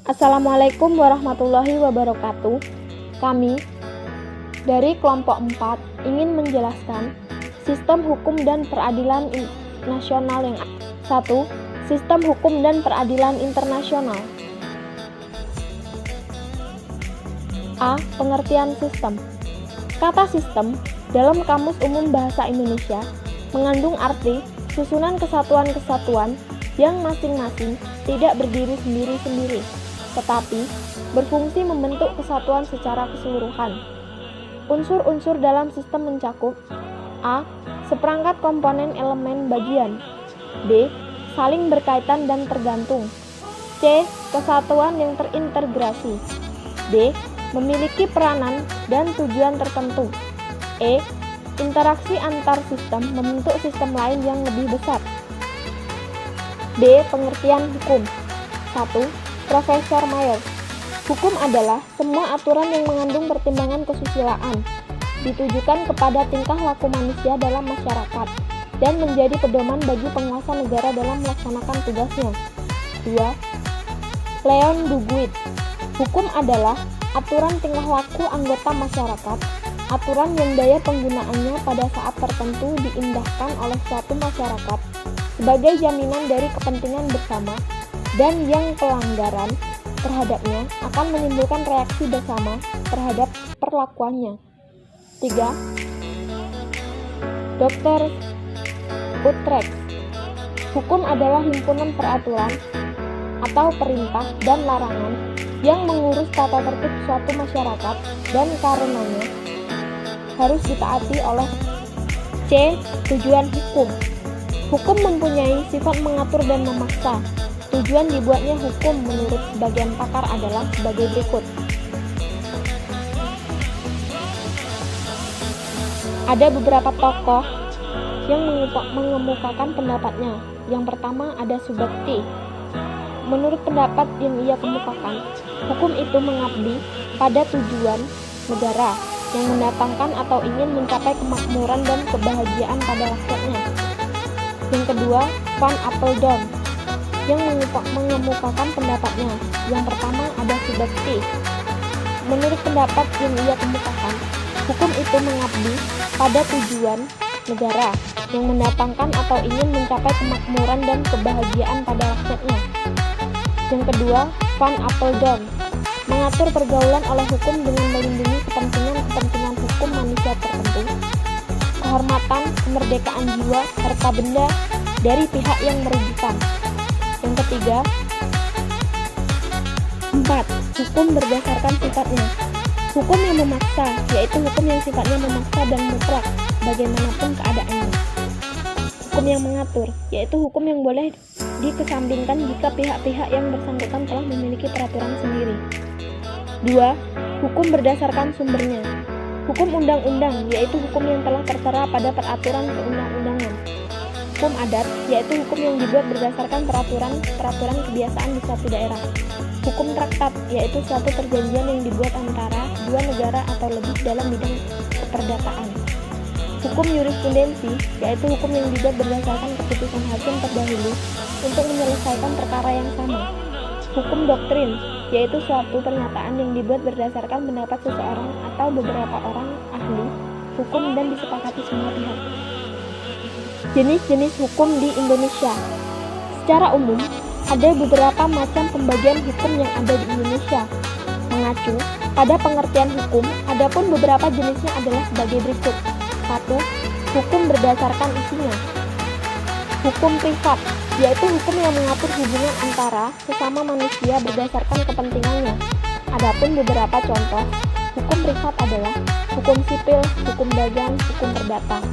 Assalamualaikum warahmatullahi wabarakatuh. Kami dari kelompok 4 ingin menjelaskan sistem hukum dan peradilan nasional yang 1. Sistem hukum dan peradilan internasional. A. Pengertian sistem. Kata sistem dalam Kamus Umum Bahasa Indonesia mengandung arti susunan kesatuan-kesatuan yang masing-masing tidak berdiri sendiri-sendiri, tetapi berfungsi membentuk kesatuan secara keseluruhan. Unsur-unsur dalam sistem mencakup A. Seperangkat komponen elemen bagian. B. Saling berkaitan dan tergantung. C. Kesatuan yang terintegrasi. D. Memiliki peranan dan tujuan tertentu. E. Interaksi antar sistem membentuk sistem lain yang lebih besar. D. Pengertian hukum. 1. Profesor Myers. Hukum adalah semua aturan yang mengandung pertimbangan kesusilaan, ditujukan kepada tingkah laku manusia dalam masyarakat, dan menjadi pedoman bagi penguasa negara dalam melaksanakan tugasnya. 2. Leon Duguid. Hukum adalah aturan tingkah laku anggota masyarakat, aturan yang daya penggunaannya pada saat tertentu diindahkan oleh suatu masyarakat sebagai jaminan dari kepentingan bersama, dan yang pelanggaran terhadapnya akan menimbulkan reaksi bersama terhadap perlakuannya. 3. Dr. Utrecht. Hukum adalah himpunan peraturan atau perintah dan larangan yang mengurus tata tertib suatu masyarakat dan karenanya harus ditaati oleh. C. Tujuan hukum. Hukum mempunyai sifat mengatur dan memaksa. Tujuan dibuatnya hukum menurut sebagian pakar adalah sebagai berikut. Ada beberapa tokoh yang mengemukakan pendapatnya. Yang pertama ada Subakti. Menurut pendapat yang ia kemukakan, hukum itu mengabdi pada tujuan negara yang mendatangkan atau ingin mencapai kemakmuran dan kebahagiaan pada rakyatnya. Yang kedua, Van Apeldoorn yang mengemukakan pendapatnya. Yang pertama ada Subakti. Menurut pendapat yang ia kemukakan, hukum itu mengabdi pada tujuan negara yang mendatangkan atau ingin mencapai kemakmuran dan kebahagiaan pada rakyatnya. Yang kedua, Van Apeldoorn mengatur pergaulan oleh hukum dengan melindungi kepentingan hukum manusia tertentu, kehormatan, kemerdekaan jiwa, harta benda dari pihak yang merugikan. Yang ketiga, 4. Hukum berdasarkan sifatnya. Hukum yang memaksa, yaitu hukum yang sifatnya memaksa dan mutlak bagaimanapun keadaannya. Hukum yang mengatur, yaitu hukum yang boleh dikesampingkan jika pihak-pihak yang bersangkutan telah memiliki peraturan sendiri. 2. Hukum berdasarkan sumbernya. Hukum undang-undang, yaitu hukum yang telah tertera pada peraturan perundang-undangan. Hukum adat, yaitu hukum yang dibuat berdasarkan peraturan kebiasaan di suatu daerah. Hukum traktat, yaitu suatu perjanjian yang dibuat antara dua negara atau lebih dalam bidang keperdataan. Hukum jurisprudensi, yaitu hukum yang dibuat berdasarkan keputusan hakim terdahulu untuk menyelesaikan perkara yang sama. Hukum doktrin, yaitu suatu pernyataan yang dibuat berdasarkan pendapat seseorang atau beberapa orang ahli hukum dan disepakati semua pihak. Jenis-jenis hukum di Indonesia. Secara umum, ada beberapa macam pembagian hukum yang ada di Indonesia. Mengacu pada pengertian hukum, adapun beberapa jenisnya adalah sebagai berikut. 1. Hukum berdasarkan isinya. Hukum privat, yaitu hukum yang mengatur hubungan antara sesama manusia berdasarkan kepentingannya. Adapun beberapa contoh hukum privat adalah hukum sipil, hukum dagang, hukum perdata.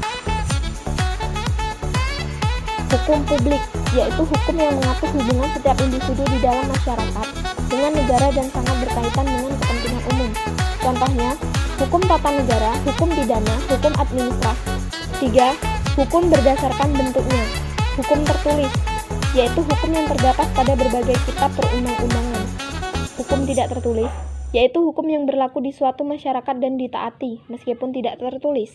Hukum publik, yaitu hukum yang mengatur hubungan setiap individu di dalam masyarakat dengan negara dan sangat berkaitan dengan kepentingan umum. Contohnya, hukum tata negara, hukum pidana, hukum administrasi. 3. Hukum berdasarkan bentuknya. Hukum tertulis, yaitu hukum yang terdapat pada berbagai kitab perundang-undangan. Hukum tidak tertulis, yaitu hukum yang berlaku di suatu masyarakat dan ditaati meskipun tidak tertulis.